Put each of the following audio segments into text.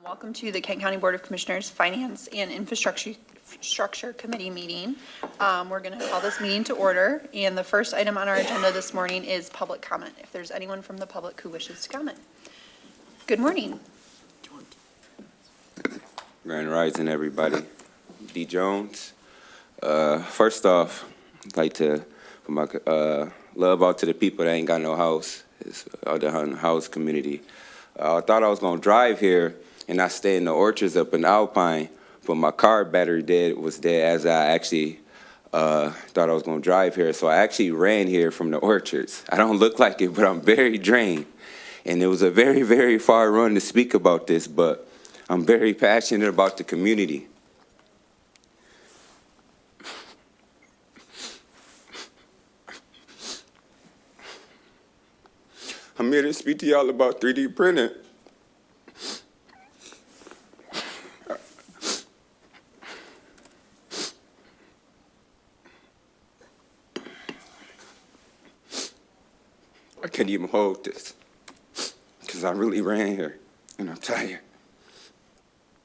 Welcome to the Kent County Board of Commissioners Finance and Infrastructure Committee meeting. We're going to call this meeting to order, and the first item on our agenda this morning is public comment. If there's anyone from the public who wishes to comment. Good morning. Grand Rising, everybody. D. Jones. First off, I'd like to put my love out to the people that ain't got no house. It's the house community. I thought I was gonna drive here and I stay in the orchards up in Alpine, but my car battery was dead as I actually thought I was gonna drive here. So I actually ran here from the orchards. I don't look like it, but I'm very drained. And it was a very, very far run to speak about this, but I'm very passionate about the community. I'm here to speak to y'all about 3D printing. I can't even hold this because I really ran here and I'm tired.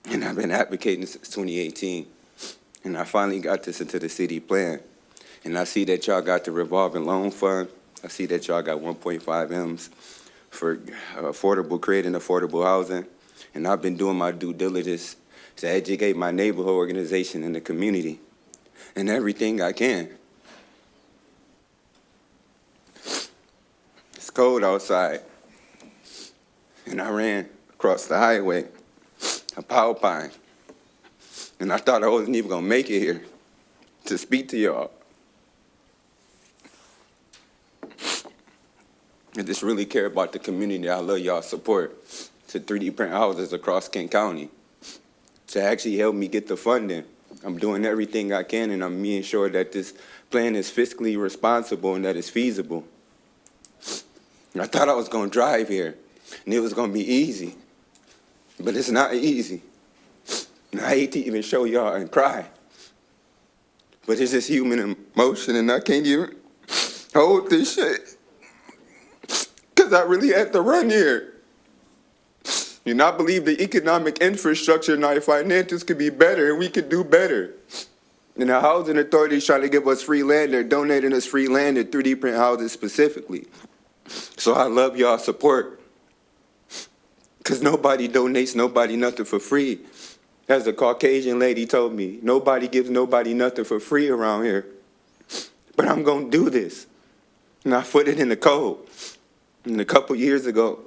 And I've been advocating since 2018. And I finally got this into the city plan. And I see that y'all got the revolving loan fund. I see that y'all got 1.5 M's for creating affordable housing. And I've been doing my due diligence to educate my neighborhood organization and the community and everything I can. It's cold outside. And I ran across the highway, a power pine. And I thought I wasn't even gonna make it here to speak to y'all. I just really care about the community. I love y'all support to 3D print houses across Kent County to actually help me get the funding. I'm doing everything I can, and I'm making sure that this plan is fiscally responsible and that it's feasible. And I thought I was gonna drive here, and it was gonna be easy, but it's not easy. And I hate to even show y'all and cry, but it's just human emotion, and I can't even hold this shit. Because I really had to run here. You not believe the economic infrastructure and our finances could be better, and we could do better. And the housing authority is trying to give us free land. They're donating us free land to 3D print houses specifically. So I love y'all support. Because nobody donates nobody nothing for free. As a Caucasian lady told me, nobody gives nobody nothing for free around here. But I'm going to do this. And I put it in the code. And a couple years ago,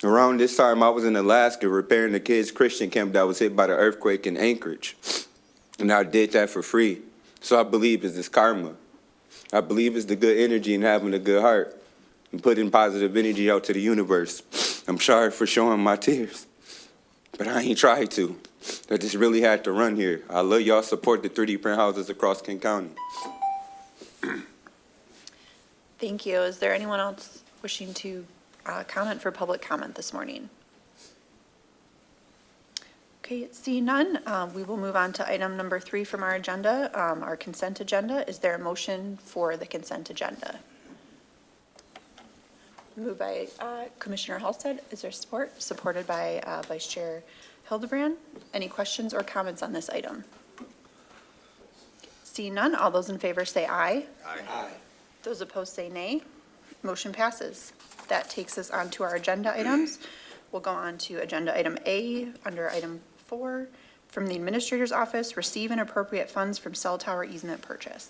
around this time, I was in Alaska repairing the kids' Christian camp that was hit by the earthquake in Anchorage. And I did that for free. So I believe it's this karma. I believe it's the good energy and having a good heart and putting positive energy out to the universe. I'm sorry for showing my tears, but I ain't tried to. I just really had to run here. I love y'all support the 3D print houses across Kent County. Thank you. Is there anyone else wishing to comment for public comment this morning? Okay, seeing none, we will move on to item number 3 from our agenda, our consent agenda. Is there a motion for the consent agenda? Moved by Commissioner Halstead. Is there support? Supported by Vice Chair Hildebrand. Any questions or comments on this item? Seeing none, all those in favor say aye. Aye. Those opposed say nay. Motion passes. That takes us on to our agenda items. We'll go on to agenda item A under item 4 from the Administrator's Office, receive and appropriate funds from cell tower easement purchase.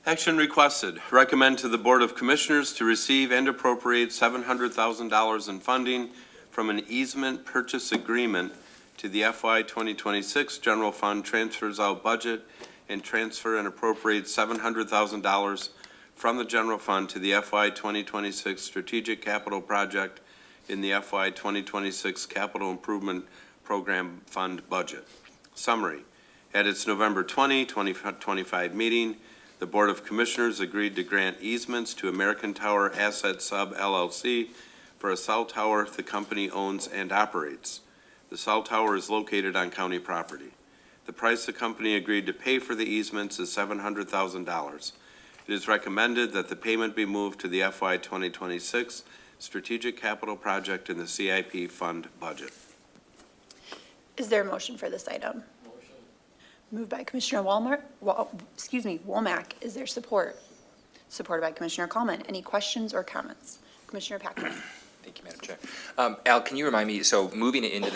Action requested. Recommend to the Board of Commissioners to receive and appropriate $700,000 in funding from an easement purchase agreement to the FY 2026 General Fund transfers out budget and transfer and appropriate $700,000 from the General Fund to the FY 2026 Strategic Capital Project in the FY 2026 Capital Improvement Program Fund budget. Summary. At its November 20, 2025 meeting, the Board of Commissioners agreed to grant easements to American Tower Asset Sub LLC for a cell tower the company owns and operates. The cell tower is located on county property. The price the company agreed to pay for the easements is $700,000. It is recommended that the payment be moved to the FY 2026 Strategic Capital Project in the CIP Fund budget. Is there a motion for this item? Motion. Moved by Commissioner Womack. Is there support? Supported by Commissioner Coleman. Any questions or comments? Commissioner Packard. Thank you, Madam Chair. Al, can you remind me, so moving it into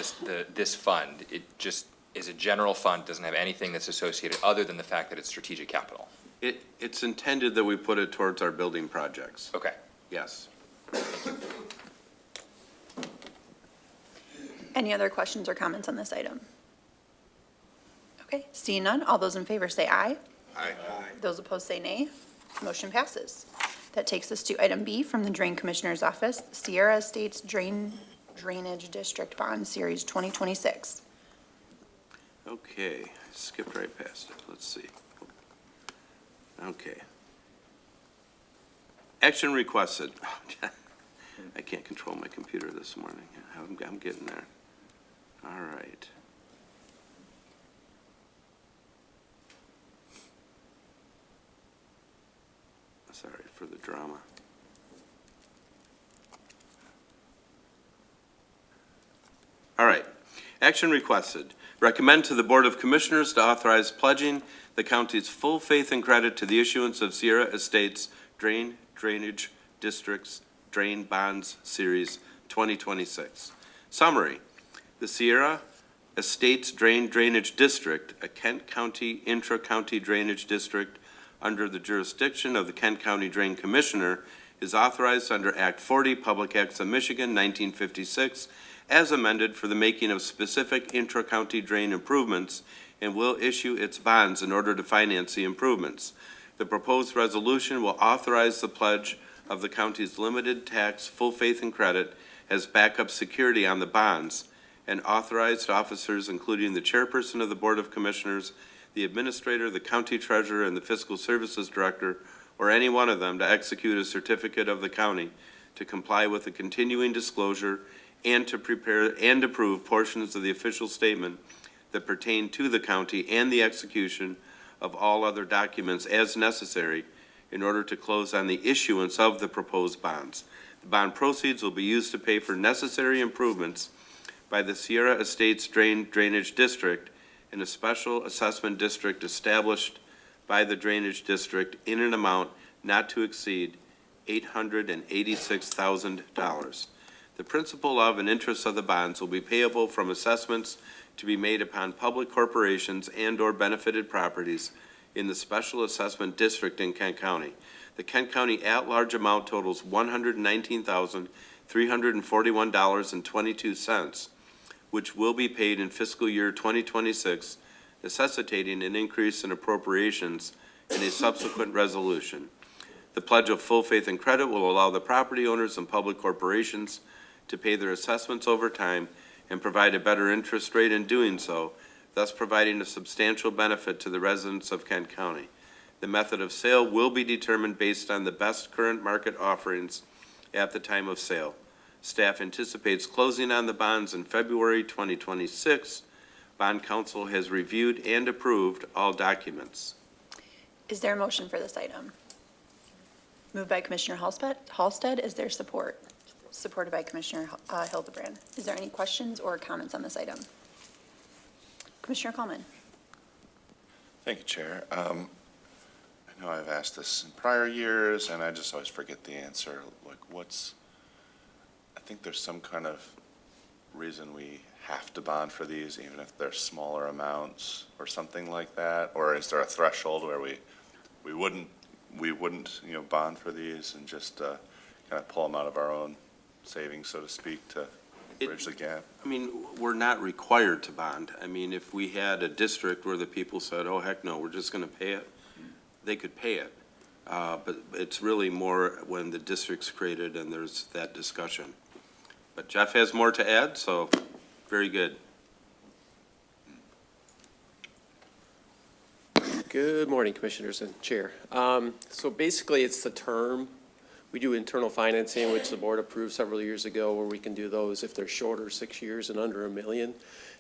this fund, it just is a general fund, doesn't have anything that's associated other than the fact that it's strategic capital? It's intended that we put it towards our building projects. Okay. Yes. Any other questions or comments on this item? Okay, seeing none, all those in favor say aye. Aye. Those opposed say nay. Motion passes. That takes us to item B from the Drain Commissioner's Office, Sierra Estates Drainage District Bond Series 2026. Okay, skipped right past it. Let's see. Okay. Action requested. I can't control my computer this morning. I'm getting there. All right. Sorry for the drama. All right. Action requested. Recommend to the Board of Commissioners to authorize pledging the county's full faith and credit to the issuance of Sierra Estates Drainage Districts Drain Bonds Series 2026. Summary. The Sierra Estates Drainage District, a Kent County intra-county drainage district under the jurisdiction of the Kent County Drain Commissioner, is authorized under Act 40, Public Acts of Michigan, 1956, as amended for the making of specific intra-county drain improvements, and will issue its bonds in order to finance the improvements. The proposed resolution will authorize the pledge of the county's limited tax full faith and credit as backup security on the bonds, and authorized officers, including the chairperson of the Board of Commissioners, the administrator, the county treasurer, and the fiscal services director, or any one of them, to execute a certificate of the county to comply with the continuing disclosure and to prepare and approve portions of the official statement that pertain to the county and the execution of all other documents as necessary in order to close on the issuance of the proposed bonds. The bond proceeds will be used to pay for necessary improvements by the Sierra Estates Drainage District in a special assessment district established by the Drainage District in an amount not to exceed $886,000. The principal of and interest of the bonds will be payable from assessments to be made upon public corporations and/or benefited properties in the Special Assessment District in Kent County. The Kent County at-large amount totals $119,341.22, which will be paid in fiscal year 2026, necessitating an increase in appropriations in a subsequent resolution. The pledge of full faith and credit will allow the property owners and public corporations to pay their assessments over time and provide a better interest rate in doing so, thus providing a substantial benefit to the residents of Kent County. The method of sale will be determined based on the best current market offerings at the time of sale. Staff anticipates closing on the bonds in February 2026. Bond Counsel has reviewed and approved all documents. Is there a motion for this item? Moved by Commissioner Halsted. Is there support? Supported by Commissioner Hildebrand. Is there any questions or comments on this item? Commissioner Coleman. Thank you, Chair. I know I've asked this in prior years, and I just always forget the answer. Like, I think there's some kind of reason we have to bond for these, even if they're smaller amounts or something like that? Or is there a threshold where we wouldn't, bond for these and just kind of pull them out of our own savings, so to speak, to bridge the gap? I mean, we're not required to bond. I mean, if we had a district where the people said, oh, heck no, we're just going to pay it, they could pay it. But it's really more when the district's created and there's that discussion. But Jeff has more to add, so very good. Good morning, Commissioners and Chair. So basically, it's the term. We do internal financing, which the board approved several years ago, where we can do those if they're shorter, 6 years and under $1 million.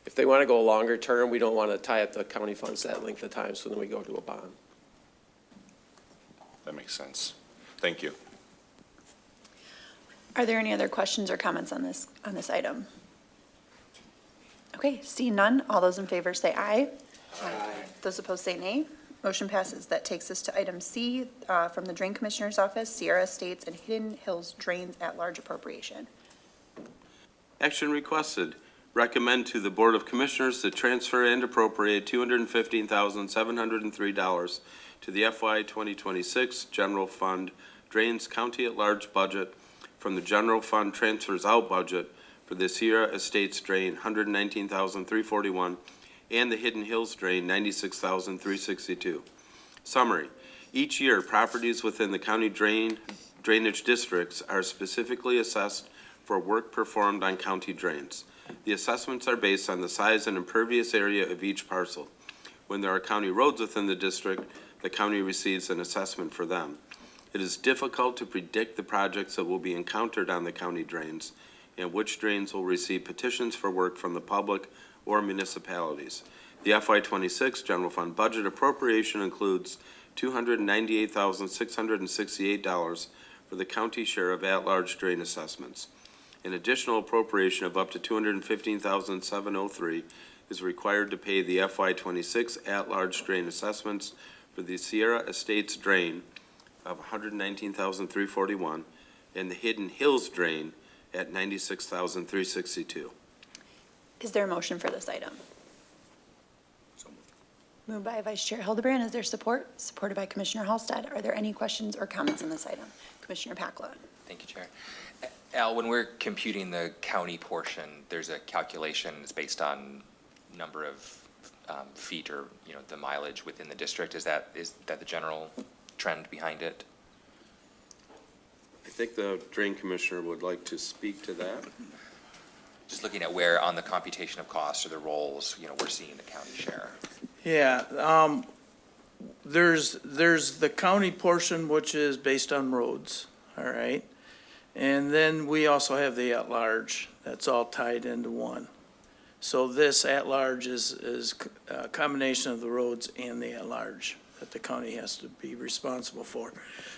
If they want to go longer term, we don't want to tie up the county funds that length of time, so then we go to a bond. That makes sense. Thank you. Are there any other questions or comments on this item? Okay, seeing none, all those in favor say aye. Aye. Those opposed say nay. Motion passes. That takes us to item C, from the Drain Commissioner's Office, Sierra Estates and Hidden Hills Drains at Large Appropriation. Action requested. Recommend to the Board of Commissioners to transfer and appropriate $215,703 to the FY 2026 General Fund Drains County at Large budget from the General Fund Transfers Out budget for the Sierra Estates Drain, $119,341, and the Hidden Hills Drain, $96,362. Summary. Each year, properties within the county drainage districts are specifically assessed for work performed on county drains. The assessments are based on the size and impervious area of each parcel. When there are county roads within the district, the county receives an assessment for them. It is difficult to predict the projects that will be encountered on the county drains and which drains will receive petitions for work from the public or municipalities. The FY 26 General Fund budget appropriation includes $298,668 for the county share of at-large drain assessments. An additional appropriation of up to $215,703 is required to pay the FY 26 at-large drain assessments for the Sierra Estates Drain of $119,341 and the Hidden Hills Drain at $96,362. Is there a motion for this item? Moved by Vice Chair Hildebrand. Is there support? Supported by Commissioner Halsted. Are there any questions or comments on this item? Commissioner Pakla. Thank you, Chair. Al, when we're computing the county portion, there's a calculation that's based on number of feet or, the mileage within the district. Is that the general trend behind it? I think the Drain Commissioner would like to speak to that. Just looking at where on the computation of costs or the roles, we're seeing the county share. Yeah, there's the county portion, which is based on roads, all right? And then we also have the at-large, that's all tied into one. So this at-large is a combination of the roads and the at-large that the county has to be responsible for.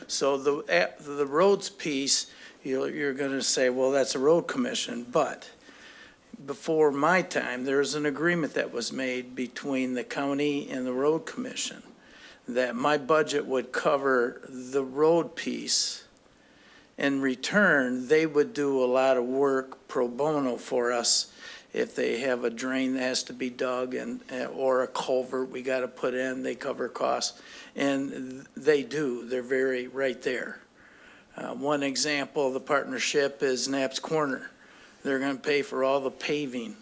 So the roads piece, you're gonna say, well, that's a road commission, but before my time, there was an agreement that was made between the county and the road commission that my budget would cover the road piece. In return, they would do a lot of work pro bono for us if they have a drain that has to be dug or a culvert we got to put in, they cover costs. And they do, they're very right there. One example of the partnership is Knapp's Corner. They're going to pay for all the paving.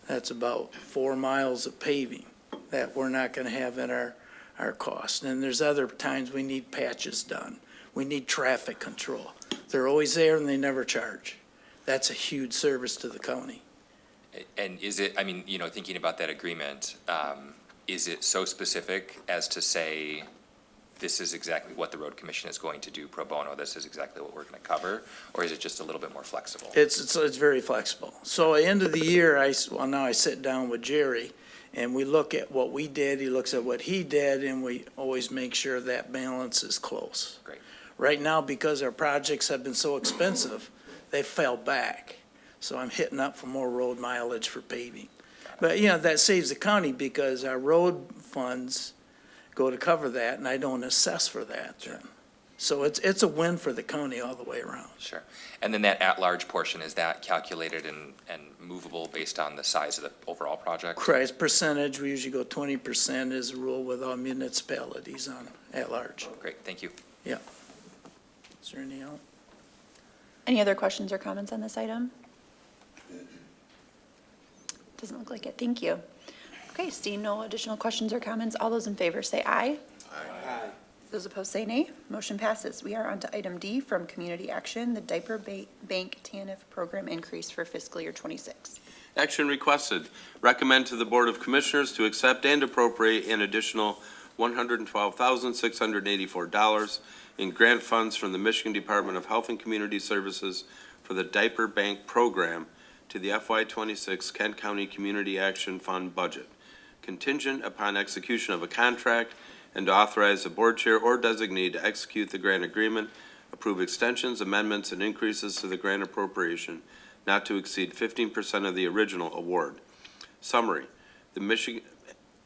That's about 4 miles of paving that we're not going to have in our cost. And there's other times we need patches done. We need traffic control. They're always there and they never charge. That's a huge service to the county. And is it, thinking about that agreement, is it so specific as to say, this is exactly what the road commission is going to do pro bono, this is exactly what we're going to cover? Or is it just a little bit more flexible? It's very flexible. So at the end of the year, now I sit down with Jerry and we look at what we did, he looks at what he did, and we always make sure that balance is close. Great. Right now, because our projects have been so expensive, they fell back. So I'm hitting up for more road mileage for paving. But, that saves the county because our road funds go to cover that and I don't assess for that then. So it's a win for the county all the way around. Sure. And then that at-large portion, is that calculated and movable based on the size of the overall project? Correct, percentage, we usually go 20% is a rule with all municipalities on at-large. Great, thank you. Is there anything else? Any other questions or comments on this item? Doesn't look like it. Thank you. Okay, seeing no additional questions or comments, all those in favor say aye. Aye. Those opposed say nay. Motion passes. We are on to item D from Community Action, the Diaper Bank TANF program increase for fiscal year 26. Action requested. Recommend to the Board of Commissioners to accept and appropriate an additional $112,684 in grant funds from the Michigan Department of Health and Community Services for the Diaper Bank program to the FY 26 Kent County Community Action Fund budget, contingent upon execution of a contract, and to authorize the board chair or designee to execute the grant agreement, approve extensions, amendments, and increases to the grant appropriation not to exceed 15% of the original award. Summary, the Michigan,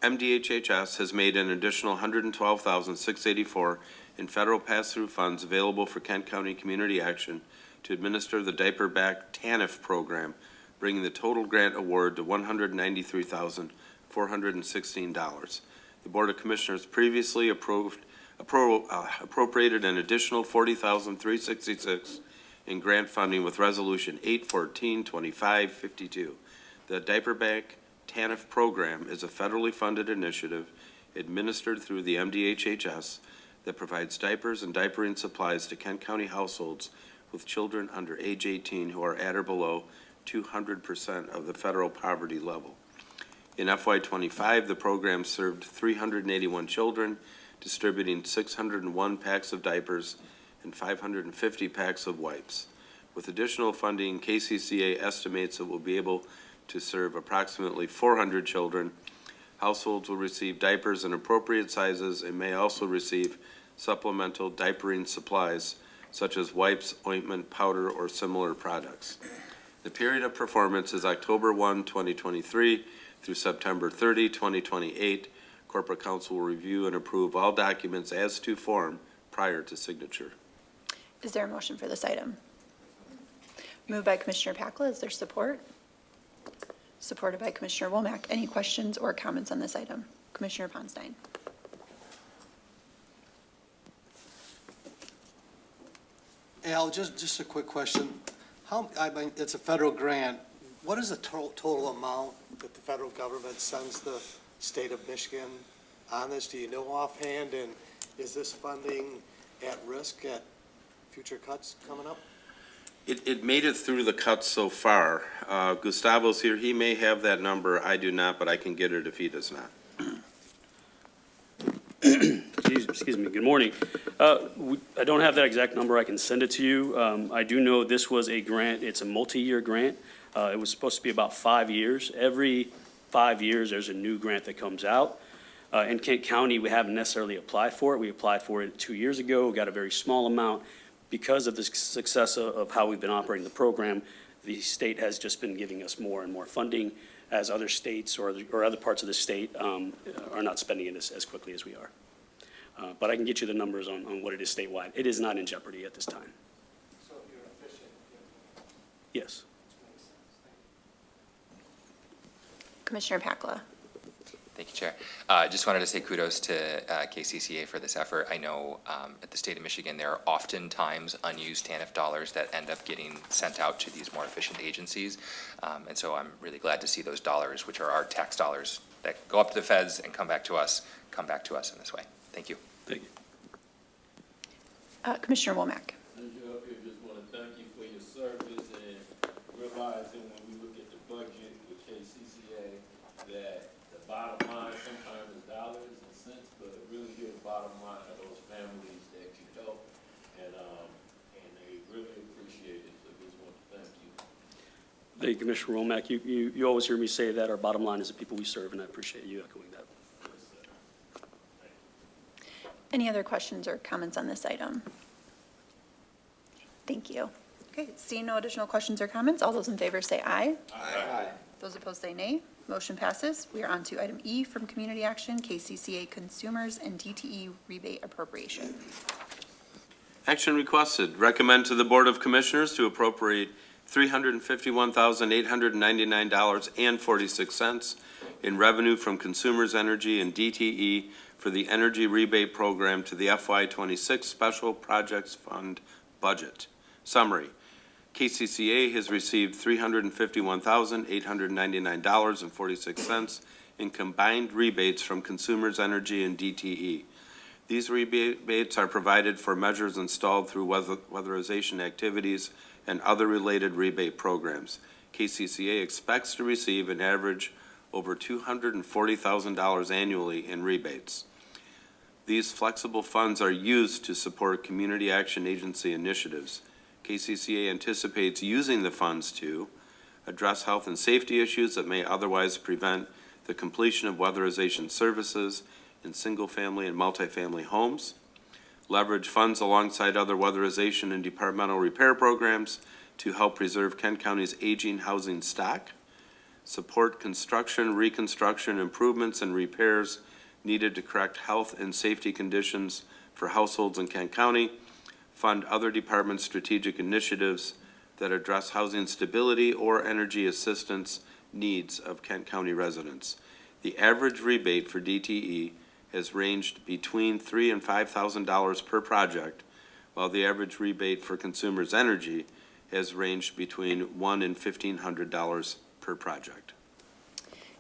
MDHHS has made an additional $112,684 in federal pass-through funds available for Kent County Community Action to administer the Diaper Back TANF program, bringing the total grant award to $193,416. The Board of Commissioners previously appropriated an additional $40,366 in grant funding with Resolution 814-2552. The Diaper Back TANF program is a federally funded initiative administered through the MDHHS that provides diapers and diapering supplies to Kent County households with children under age 18 who are at or below 200% of the federal poverty level. In FY25, the program served 381 children, distributing 601 packs of diapers and 550 packs of wipes. With additional funding, KCCA estimates it will be able to serve approximately 400 children. Households will receive diapers in appropriate sizes and may also receive supplemental diapering supplies such as wipes, ointment, powder, or similar products. The period of performance is October 1, 2023 through September 30, 2028. Corporate Counsel will review and approve all documents as to form prior to signature. Is there a motion for this item? Moved by Commissioner Pacla. Is there support? Supported by Commissioner Womack. Any questions or comments on this item? Commissioner Ponstein. Al, just a quick question. I mean, it's a federal grant. What is the total amount that the federal government sends the state of Michigan on this? Do you know offhand? And is this funding at risk at future cuts coming up? It made it through the cuts so far. Gustavo's here. He may have that number. I do not, but I can get it if he does not. Excuse me, good morning. I don't have that exact number, I can send it to you. I do know this was a grant, it's a multi-year grant. It was supposed to be about 5 years. Every 5 years, there's a new grant that comes out. In Kent County, we haven't necessarily applied for it. We applied for it 2 years ago, got a very small amount. Because of the success of how we've been operating the program, the state has just been giving us more and more funding as other states or other parts of the state are not spending it as quickly as we are. But I can get you the numbers on what it is statewide. It is not in jeopardy at this time. So you're efficient. Yes. Commissioner Pacla. Thank you, Chair. Just wanted to say kudos to KCCA for this effort. I know at the state of Michigan, there are oftentimes unused TANF dollars that end up getting sent out to these more efficient agencies. And so I'm really glad to see those dollars, which are our tax dollars that go up to the feds and come back to us in this way. Thank you. Thank you. Commissioner Womack. Just want to thank you for your service and realizing when we look at the budget with KCCA that the bottom line sometimes is dollars and cents, but really the bottom line are those families that you help, and they really appreciate it. So just want to thank you. Thank you, Commissioner Womack. You always hear me say that our bottom line is the people we serve, and I appreciate you echoing that. Any other questions or comments on this item? Thank you. Okay, seeing no additional questions or comments, all those in favor say aye. Aye. Those opposed say nay. Motion passes. We are on to item E from Community Action, KCCA Consumers and DTE Rebate Appropriation. Action requested. Recommend to the Board of Commissioners to appropriate $351,899.46 in revenue from Consumers Energy and DTE for the Energy Rebate Program to the FY26 Special Projects Fund budget. Summary. KCCA has received $351,899.46 in combined rebates from Consumers Energy and DTE. These rebates are provided for measures installed through weatherization activities and other related rebate programs. KCCA expects to receive an average over $240,000 annually in rebates. These flexible funds are used to support Community Action Agency initiatives. KCCA anticipates using the funds to address health and safety issues that may otherwise prevent the completion of weatherization services in single-family and multifamily homes, leverage funds alongside other weatherization and departmental repair programs to help preserve Kent County's aging housing stock, support construction, reconstruction, improvements, and repairs needed to correct health and safety conditions for households in Kent County, fund other department strategic initiatives that address housing stability or energy assistance needs of Kent County residents. The average rebate for DTE has ranged between $3,000 and $5,000 per project, while the average rebate for Consumers Energy has ranged between $1,000 and $1,500 per project.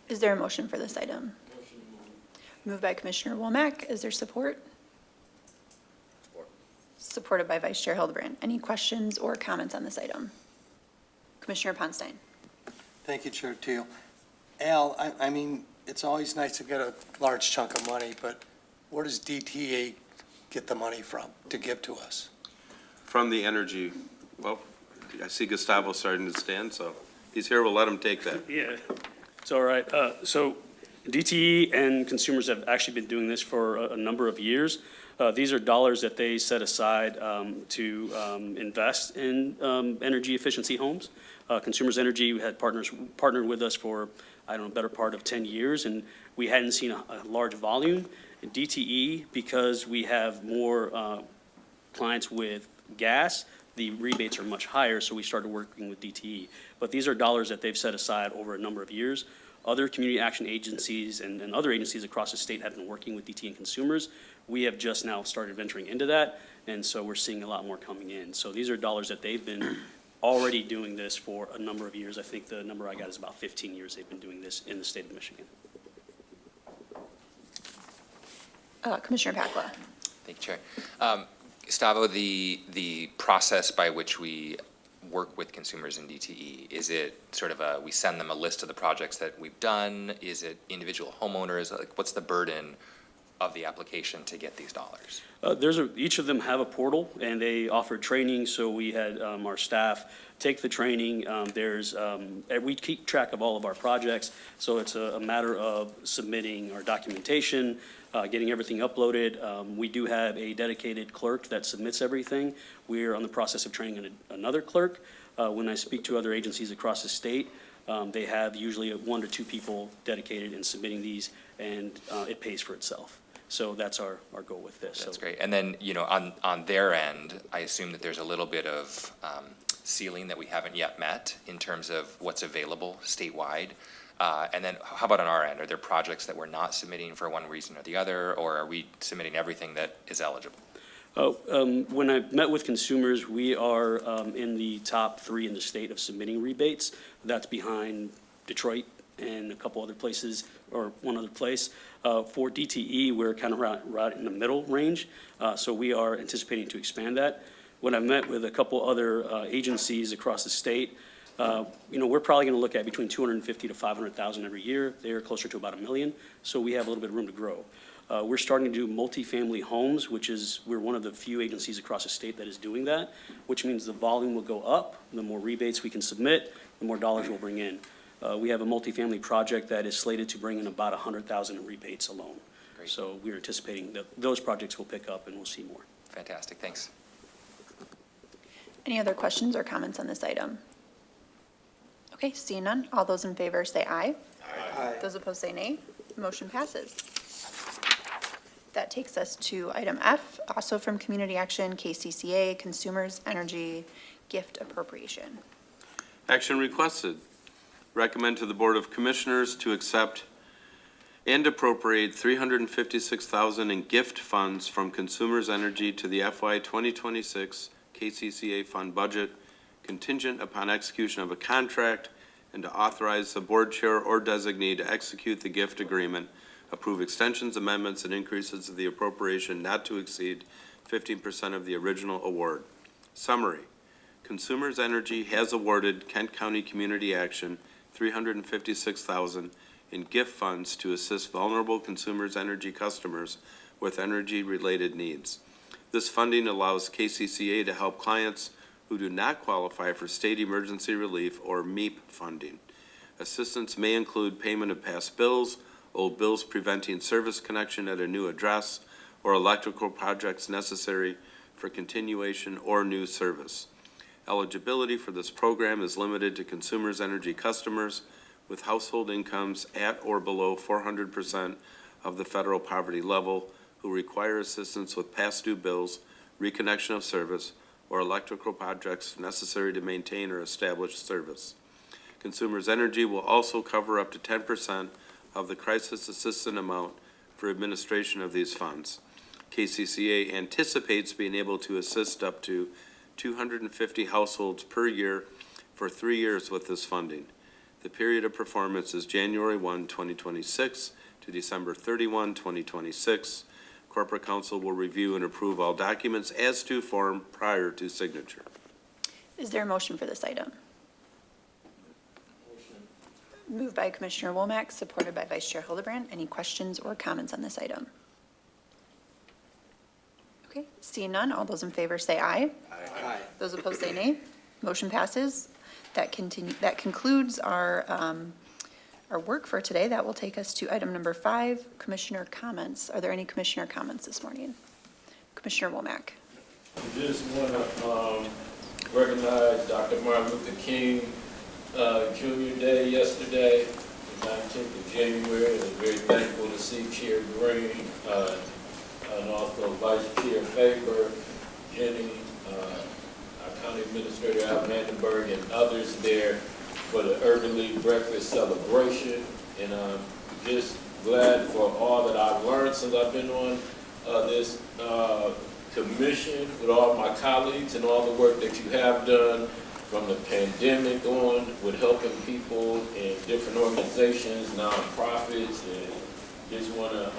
Is there a motion for this item? Motion moved. Moved by Commissioner Womack. Is there support? Supported by Vice Chair Hildebrand. Any questions or comments on this item? Commissioner Ponstein. Thank you, Chair Teal. Al, I mean, it's always nice to get a large chunk of money, but where does DTA get the money from to give to us? From the energy, well, I see Gustavo starting to stand, so he's here, we'll let him take that. Yeah, it's all right. So DTE and consumers have actually been doing this for a number of years. These are dollars that they set aside to invest in energy efficiency homes. Consumers Energy had partnered with us for, I don't know, better part of 10 years, and we hadn't seen a large volume. DTE, because we have more clients with gas, the rebates are much higher, so we started working with DTE. But these are dollars that they've set aside over a number of years. Other community action agencies and other agencies across the state have been working with DTE and consumers. We have just now started venturing into that, and so we're seeing a lot more coming in. So these are dollars that they've been already doing this for a number of years. I think the number I got is about 15 years they've been doing this in the state of Michigan. Commissioner Pacla. Thank you, Chair. Gustavo, the process by which we work with consumers in DTE, is it sort of we send them a list of the projects that we've done? Is it individual homeowners? Like, what's the burden of the application to get these dollars? Each of them have a portal, and they offer training, so we had our staff take the training. We keep track of all of our projects, so it's a matter of submitting our documentation, getting everything uploaded. We do have a dedicated clerk that submits everything. We're on the process of training another clerk. When I speak to other agencies across the state, they have usually 1 to 2 people dedicated in submitting these, and it pays for itself. So that's our goal with this. That's great. And then, on their end, I assume that there's a little bit of ceiling that we haven't yet met in terms of what's available statewide. And then how about on our end? Are there projects that we're not submitting for one reason or the other, or are we submitting everything that is eligible? When I met with consumers, we are in the top 3 in the state of submitting rebates. That's behind Detroit and a couple other places, or one other place. For DTE, we're kind of right in the middle range, so we are anticipating to expand that. When I met with a couple other agencies across the state, we're probably going to look at between 250 to 500,000 every year. They're closer to about 1 million, so we have a little bit of room to grow. We're starting to do multifamily homes, we're one of the few agencies across the state that is doing that, which means the volume will go up. The more rebates we can submit, the more dollars we'll bring in. We have a multifamily project that is slated to bring in about 100,000 in rebates alone. Great. So we're anticipating that those projects will pick up and we'll see more. Fantastic, thanks. Any other questions or comments on this item? Okay, seeing none. All those in favor say aye. Aye. Those opposed say nay. Motion passes. That takes us to item F, also from Community Action, KCCA, Consumers Energy Gift Appropriation. Action requested. Recommend to the Board of Commissioners to accept and appropriate $356,000 in gift funds from Consumers Energy to the FY 2026 KCCA fund budget, contingent upon execution of a contract, and to authorize the board chair or designee to execute the gift agreement, approve extensions, amendments, and increases of the appropriation not to exceed 15% of the original award. Summary. Consumers Energy has awarded Kent County Community Action $356,000 in gift funds to assist vulnerable Consumers Energy customers with energy-related needs. This funding allows KCCA to help clients who do not qualify for state emergency relief or MEEP funding. Assistance may include payment of past bills, old bills preventing service connection at a new address, or electrical projects necessary for continuation or new service. Eligibility for this program is limited to Consumers Energy customers with household incomes at or below 400% of the federal poverty level who require assistance with past due bills, reconnection of service, or electrical projects necessary to maintain or establish service. Consumers Energy will also cover up to 10% of the crisis assistance amount for administration of these funds. KCCA anticipates being able to assist up to 250 households per year for 3 years with this funding. The period of performance is January 1, 2026 to December 31, 2026. Corporate Counsel will review and approve all documents as to form prior to signature. Is there a motion for this item? Moved by Commissioner Womack, supported by Vice Chair Hildebrand. Any questions or comments on this item? Okay, seeing none, all those in favor say aye. Aye. Those opposed say nay. Motion passes. That concludes our work for today. That will take us to item number 5, Commissioner comments. Are there any Commissioner comments this morning? Commissioner Womack. Just want to recognize Dr. Martin Luther King Jr. Day yesterday, the 19th of January. I was very thankful to see Chair Green and also Vice Chair Faber, Jenny, our County Administrator Al Vandenberg, and others there for the Urban League Breakfast celebration. And I'm just glad for all that I've learned since I've been on this commission with all my colleagues and all the work that you have done from the pandemic on with helping people in different organizations, nonprofits, and just want to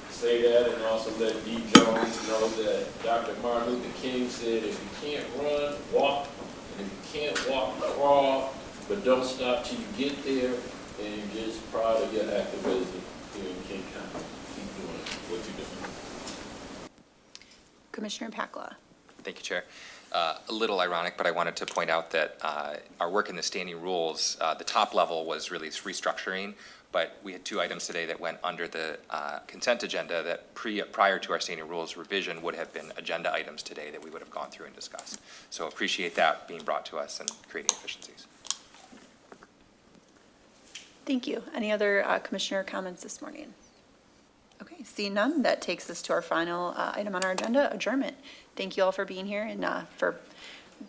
say that and also let D. Jones know that Dr. Martin Luther King said, if you can't run, walk, and if you can't walk, crawl, but don't stop till you get there, and just proud of your activism here in King County. Keep doing what you're doing. Commissioner Pakla. Thank you, Chair. A little ironic, but I wanted to point out that our work in the standing rules, the top level was really restructuring, but we had 2 items today that went under the consent agenda that prior to our standing rules revision would have been agenda items today that we would have gone through and discussed. So appreciate that being brought to us and creating efficiencies. Thank you. Any other Commissioner comments this morning? Okay, seeing none, that takes us to our final item on our agenda, adjournment. Thank you all for being here and for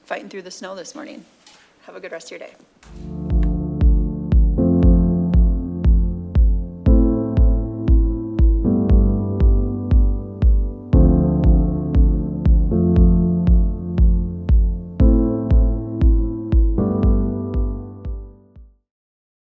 fighting through the snow this morning. Have a good rest of your day.